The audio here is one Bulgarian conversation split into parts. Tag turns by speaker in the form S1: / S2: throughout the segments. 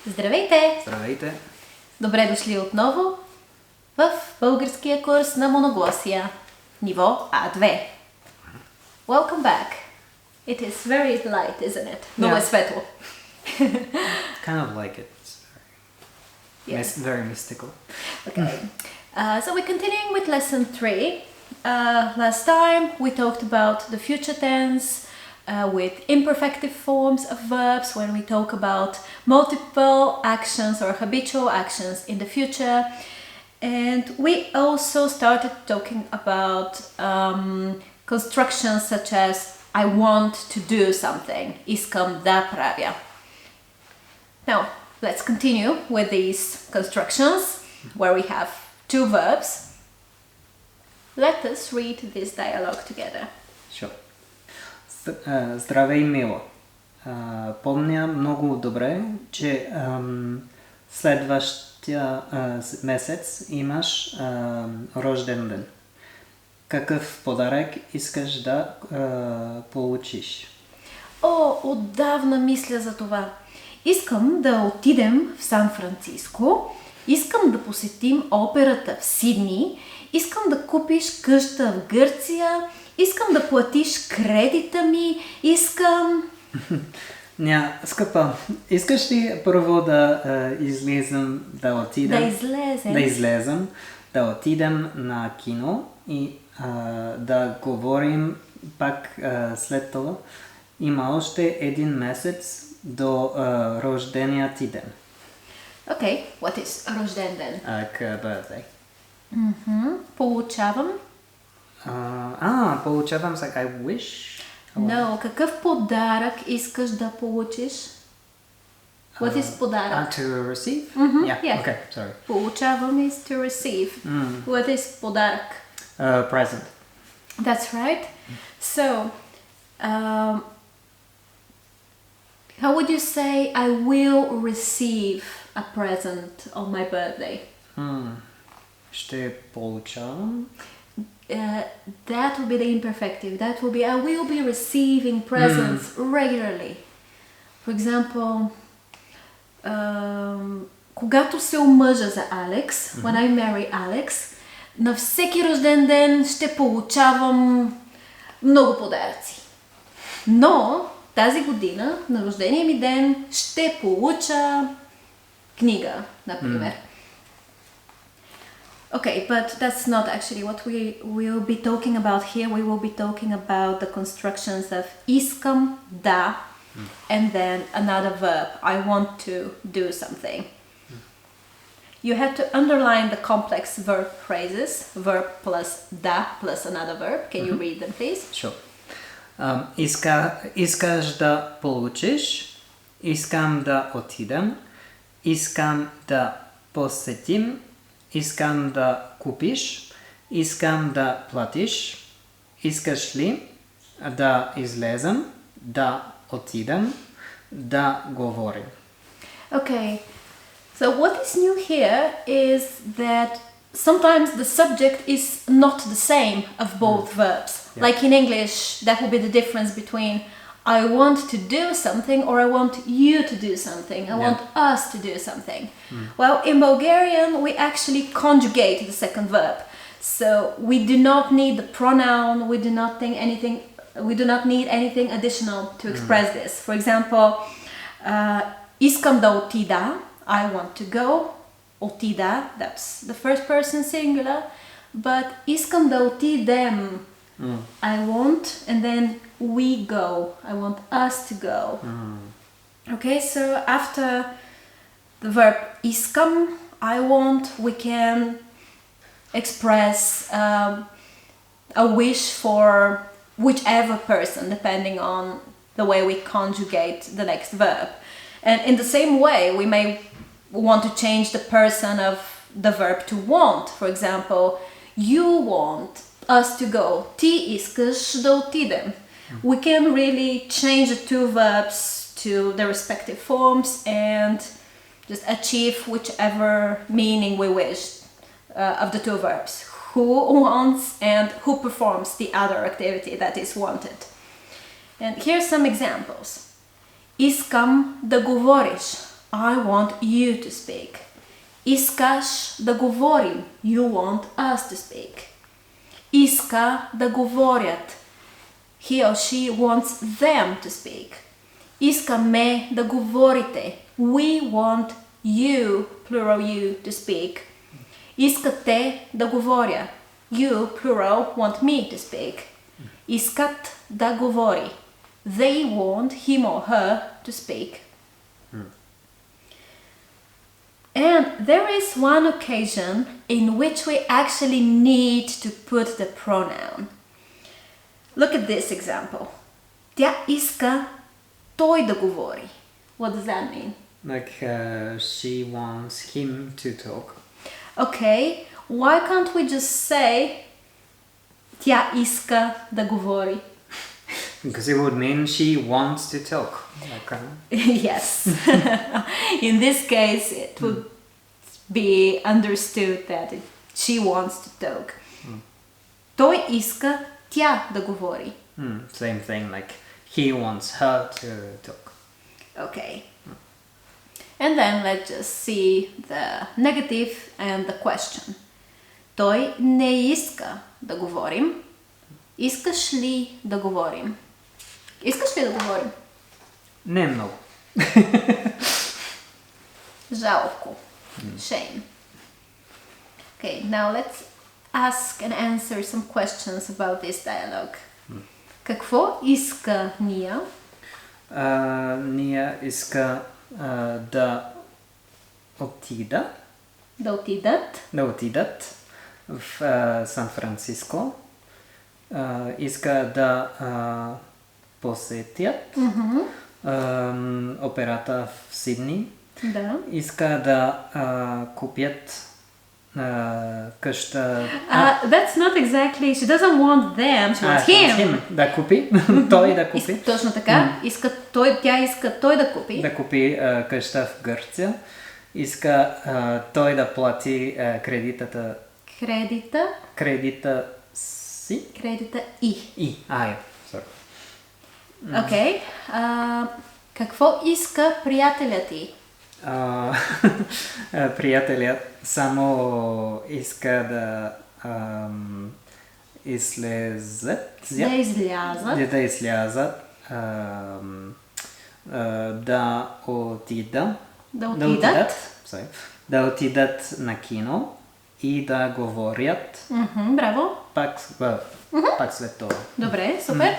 S1: Здравейте!
S2: Здравейте!
S1: Добре дошли отново в българския курс на Моноглосия, ниво А2. Welcome back. It is very light, isn't it? Много е светло.
S2: Kind of like it. It's very mystical.
S1: Okay. So we're continuing with lesson 3. Last time we talked about the future tense with imperfective forms of verbs when we talk about multiple actions or habitual actions in the future. And we also started talking about constructions such as I want to do something. Искам да правя. Now, let's continue with these constructions where we have two verbs. Let us read this dialogue together.
S2: Sure. Здравей, мило. Помня много добре, че следващия месец имаш рожден ден. Какъв подарък искаш да получиш?
S1: О, отдавна мисля за това. Искам да отидем в Сан-Франциско, искам да посетим операта в Сидни, искам да купиш къща в Гърция, искам да платиш кредита ми, искам...
S2: Скъпа, искаш ли първо да излезем, да отидем? Да отидем на кино и да говорим пак след това. Има още един месец до рождения ти ден.
S1: Okay, what is рожден ден?
S2: Birthday.
S1: Получавам.
S2: Получавам like I wish.
S1: No, какъв подарък искаш да получиш? What is подарък?
S2: To receive?
S1: Yeah.
S2: Okay, sorry.
S1: Получавам is to receive. What is подарък?
S2: Present.
S1: That's right. So, how would you say I will receive a present on my birthday?
S2: Ще получавам.
S1: That will be the imperfective. That will be I will be receiving presents regularly. For example, когато се омъжа за Алекс, when I marry Alex, на всеки рожден ден ще получавам много подаръци. Но тази година, на рождения ми ден, ще получа книга, например. Okay, but that's not actually what we will be talking about here. We will be talking about the constructions of искам да and then another verb. I want to do something. You have to underline the complex verb phrases, verb plus да plus another verb. Can you read them, please?
S2: Sure. Искаш да получиш, искам да отидем, искам да посетим, искам да купиш, искам да платиш, искаш ли да излезем, да отидем, да говорим.
S1: Okay, so what is new here is that sometimes the subject is not the same of both verbs.
S2: Yeah.
S1: Like in English, that will be the difference between I want to do something or I want you to do something. I want us to do something. Well, in Bulgarian, we actually conjugate the second verb. So we do not need the pronoun, we do not need anything additional to express this. For example, искам да отида, I want to go. Отида, that's the first person singular. But искам да отидем, I want, and then we go. I want us to go. Okay, so after the verb искам, I want, we can express a wish for whichever person, depending on the way we conjugate the next verb. And in the same way, we may want to change the person of the verb to want. For example, you want us to go. Ти искаш да отидем. We can really change the two verbs to their respective forms and just achieve whichever meaning we wish of the two verbs. Who wants and who performs the other activity that is wanted. And here's some examples. Искам да говориш. I want you to speak. Искаш да говорим. You want us to speak. Иска да говорят. He or she wants them to speak. Искаме да говорите. We want you, plural you, to speak. Искате да говоря. You, plural, want me to speak. Искат да говори. They want him or her to speak. And there is one occasion in which we actually need to put the pronoun. Look at this example. Тя иска той да говори. What does that mean?
S2: Like she wants him to talk.
S1: Okay, why can't we just say тя иска да говори?
S2: Because it would mean she wants to talk. Like,
S1: Yes. In this case, it would be understood that she wants to talk. Той иска тя да говори.
S2: Same thing, like he wants her to talk.
S1: Okay. And then let's just see the negative and the question. Той не иска да говорим. Искаш ли да говорим? Искаш ли да говорим?
S2: Не много.
S1: Жалко. Shame. Okay, now let's ask and answer some questions about this dialogue. Какво иска Ния?
S2: Ния иска да отида.
S1: Да отидат.
S2: Да отидат в Сан Франциско. Иска да посетят операта в Сидни.
S1: Да.
S2: Иска да купят къща.
S1: That's not exactly. She doesn't want them. She wants him.
S2: Да купи. Той да купи.
S1: Точно така. Тя иска той да купи.
S2: Да купи къща в Гърция. Иска той да плати кредита си.
S1: Кредита и.
S2: Sorry.
S1: Окей. Какво иска приятелят ти?
S2: Приятелят само иска да излязат. Да излязат. Да отидат. Да отидат на кино и да говорят.
S1: Браво.
S2: Пак след това.
S1: Добре, супер.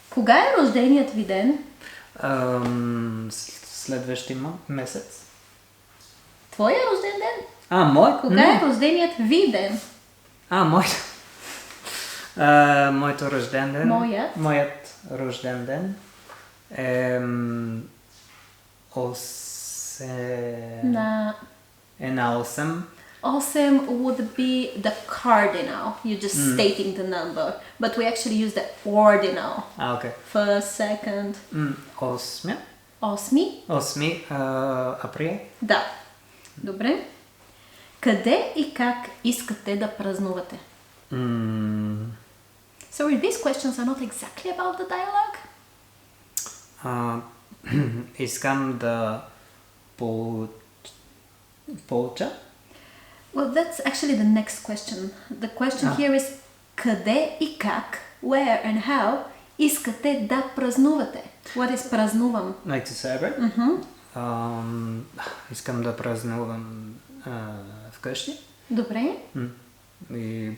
S1: Кога е рожденият ви ден?
S2: Следващия месец.
S1: Твоя рожден ден?
S2: Мой?
S1: Кога е рожденият ви ден?
S2: Моето рожден ден. Моят рожден ден е на 8.
S1: 8 would be the cardinal. You're just stating the number. But we actually use the ordinal.
S2: Okay.
S1: First, second. 8
S2: април.
S1: Да. Добре. Къде и как искате да празнувате? Sorry, these questions are not exactly about the dialogue.
S2: Искам да получа.
S1: Well, that's actually the next question. The question here is къде и как, where and how искате да празнувате? What is празнувам?
S2: Like to celebrate? Искам да празнувам вкъщи.
S1: Добре.
S2: И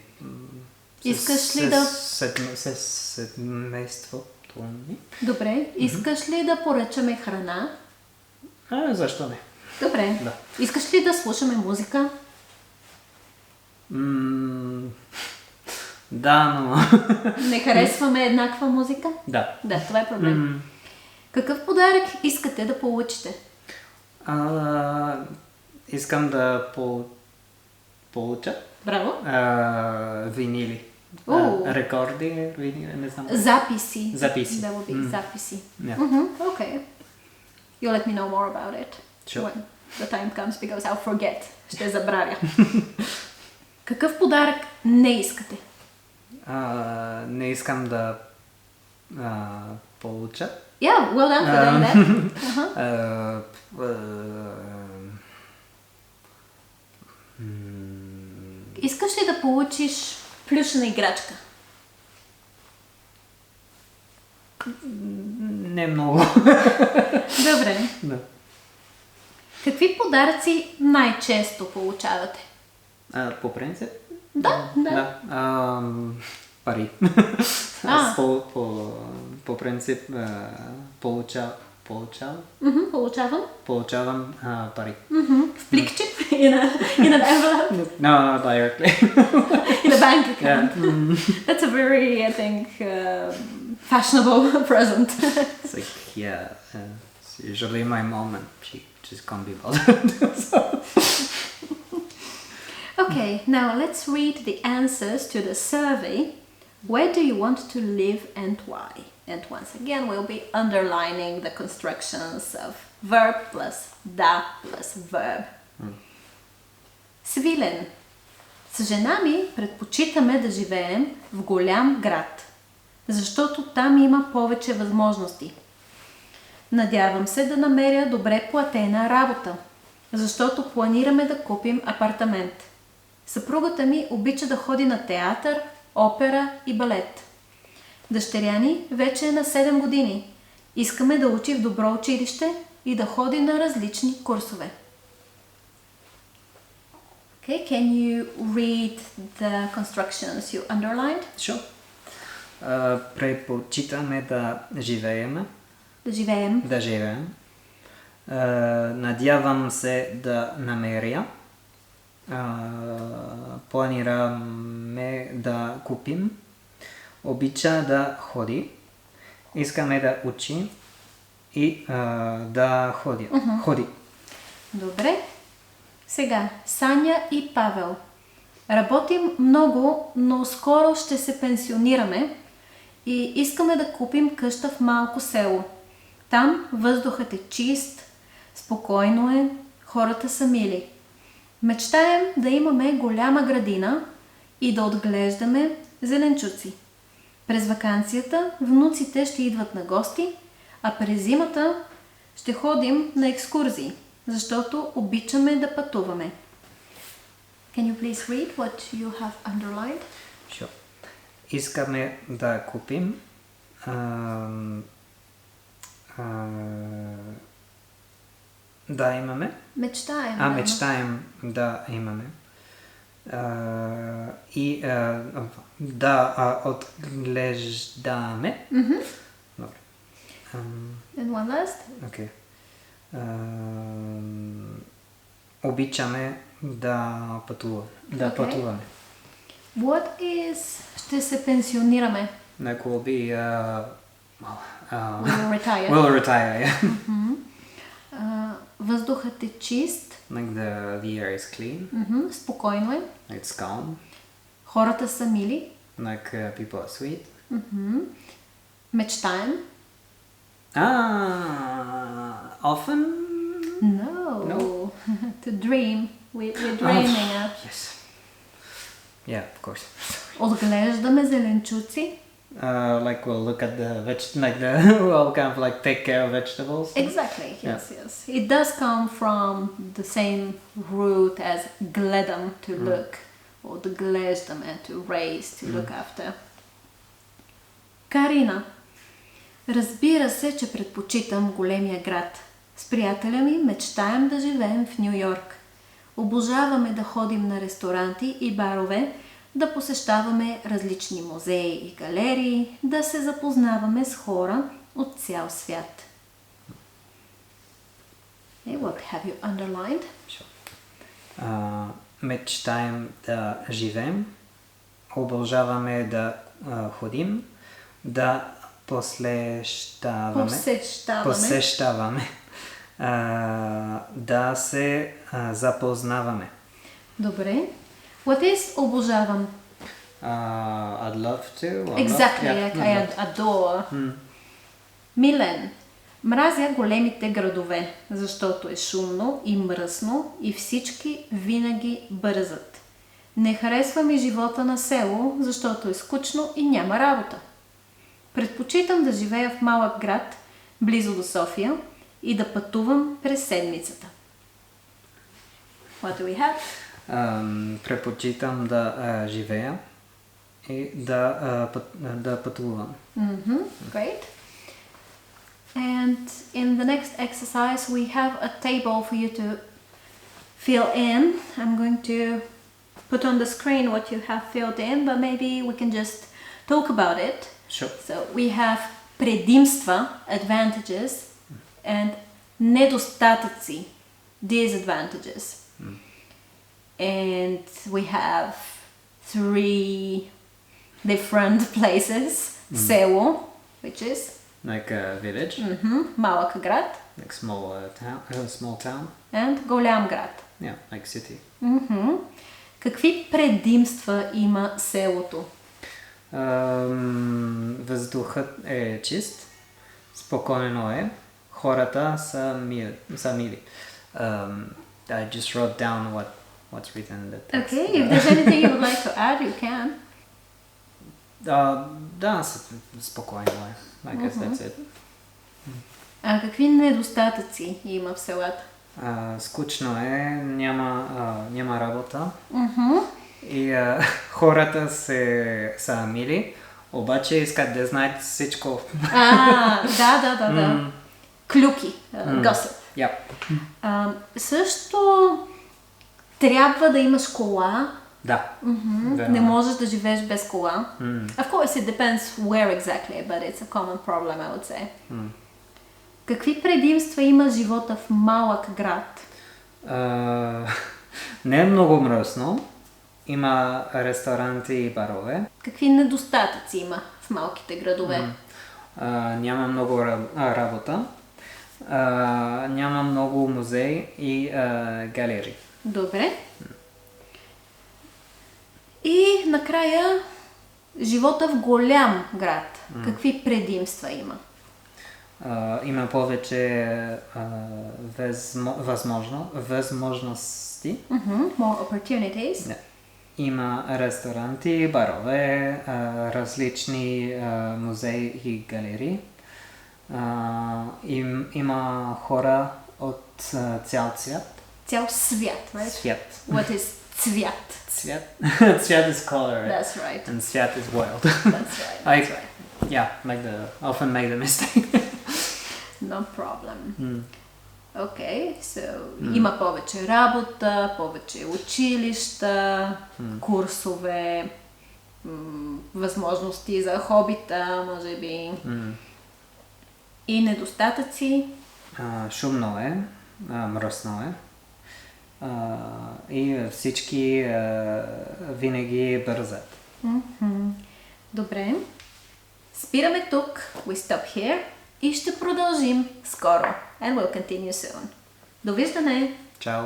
S1: искаш ли да...
S2: семейството ми.
S1: Добре. Искаш ли да поръчаме храна?
S2: Защо не?
S1: Добре.
S2: Да.
S1: Искаш ли да слушаме музика?
S2: Да, но...
S1: Не харесваме еднаква музика?
S2: Да.
S1: Да, това е проблем. Какъв подарък искате да получите?
S2: Искам да получа.
S1: Браво.
S2: Винили. Рекорди, винили, не знам.
S1: Записи.
S2: Записи.
S1: Да, will be записи.
S2: Yeah.
S1: Okay. You let me know more about it.
S2: Sure.
S1: When the time comes, because I'll forget. Ще забравя. Какъв подарък не искате?
S2: Не искам да получат.
S1: Yeah, well done for doing that. Искаш ли да получиш плюшена играчка?
S2: Не много.
S1: Добре.
S2: Да.
S1: Какви подаръци най-често получавате?
S2: По принцип?
S1: Да.
S2: Пари. Аз по принцип получавам пари.
S1: В пликче? In an envelope?
S2: No, directly.
S1: In a bank account?
S2: Yeah.
S1: That's a very, I think, fashionable present.
S2: It's like, it's usually my mom and she just can't be bothered.
S1: Okay, now let's read the answers to the survey. Where do you want to live and why? And once again, we'll be underlining the constructions of verb plus da plus verb. Свилен. С жена ми предпочитаме да живеем в голям град, защото там има повече възможности. Надявам се да намеря добре платена работа, защото планираме да купим апартамент. Съпругата ми обича да ходи на театър, опера и балет. Дъщеря ни вече е на 7 години. Искаме да учи в добро училище и да ходи на различни курсове. Okay, can you read the constructions you underlined?
S2: Sure. Предпочитаме да живеем.
S1: Да живеем.
S2: Надявам се да намеря. Планираме да купим. Обича да ходи. Искаме да учи и да ходи.
S1: Добре. Сега, Саня и Павел. Работим много, но скоро ще се пенсионираме и искаме да купим къща в малко село. Там въздухът е чист, спокойно е, хората са мили. Мечтаем да имаме голяма градина и да отглеждаме зеленчуци. През ваканцията внуците ще идват на гости, а през зимата ще ходим на екскурзии, защото обичаме да пътуваме. Can you please read what you have underlined?
S2: Sure. Искаме да купим да имаме. Мечтаем да имаме. И да отглеждаме. Добре.
S1: And one last?
S2: Okay. Обичаме да пътуваме.
S1: What is ще се пенсионираме?
S2: Like will be
S1: We'll
S2: retire, yeah.
S1: Въздухът е чист.
S2: Like the air is clean.
S1: Спокойно е.
S2: Like it's calm.
S1: Хората са мили.
S2: Like people are sweet.
S1: Мечтаем.
S2: Often?
S1: No. To dream. We're dreaming.
S2: Yes. Yeah, of course.
S1: Отглеждаме зеленчуци.
S2: Like we'll look at we'll kind of like take care of vegetables.
S1: Exactly. Yes. It does come from the same root as gledam, to look, or the gleždame, to raise, to look after. Карина. Разбира се, че предпочитам големия град. С приятеля ми мечтаем да живеем в Ню Йорк. Обожаваме да ходим на ресторанти и барове, да посещаваме различни музеи и галерии, да се запознаваме с хора от цял свят. Okay, what have you underlined?
S2: Sure. Мечтаем да живеем, обожаваме да ходим, да посещаваме, да се запознаваме.
S1: Добре. What is обожавам?
S2: I'd love to.
S1: Exactly, I adore. Милен. Мразя големите градове, защото е шумно и мръсно и всички винаги бързат. Не харесва ми живота на село, защото е скучно и няма работа. Предпочитам да живея в малък град, близо до София, и да пътувам през седмицата. What do we have?
S2: Предпочитам да живея и да пътувам.
S1: Great. And in the next exercise we have a table for you to fill in. I'm going to put on the screen what you have filled in, but maybe we can just talk about it.
S2: Sure.
S1: So we have предимства, advantages, and недостатъци, disadvantages. And we have 3 different places. Село, which is
S2: Like a village.
S1: малък град.
S2: Like small town.
S1: And голям град.
S2: Yeah, like city.
S1: Какви предимства има селото?
S2: Въздухът е чист, спокойно е, хората са мили. I just wrote down what's written in the text.
S1: Okay, if there's anything you would like to add, you can.
S2: Да, спокойно е. I guess that's it.
S1: А какви недостатъци има в селата?
S2: Скучно е, няма работа. И хората са мили, обаче искат да знаят всичко.
S1: Да. Клюки, gossip.
S2: Yep.
S1: Също трябва да имаш кола.
S2: Да.
S1: Не можеш да живееш без кола. Of course it depends where exactly, but it's a common problem, I would say. Какви предимства има живота в малък град?
S2: Не е много мръсно. Има ресторанти и барове.
S1: Какви недостатъци има в малките градове?
S2: Няма много работа. Няма много музеи и галерии.
S1: Добре. И накрая живота в голям град. Какви предимства има?
S2: Има повече възможности.
S1: More opportunities.
S2: Yeah. Има ресторанти, барове, различни музеи и галерии. Има хора от цял свят.
S1: Цял свят, right?
S2: Свят.
S1: What is цвят?
S2: Свят. Свят is color, right?
S1: That's right.
S2: And свят is world.
S1: That's right.
S2: Yeah, often make the mistake.
S1: No problem. Okay, so има повече работа, повече училища, курсове, възможности за хобита, може би. И недостатъци?
S2: Шумно е, мръсно е. И всички винаги бързат.
S1: Добре. Спираме тук. We stop here. И ще продължим скоро. And we'll continue soon. Довиждане!
S2: Чао!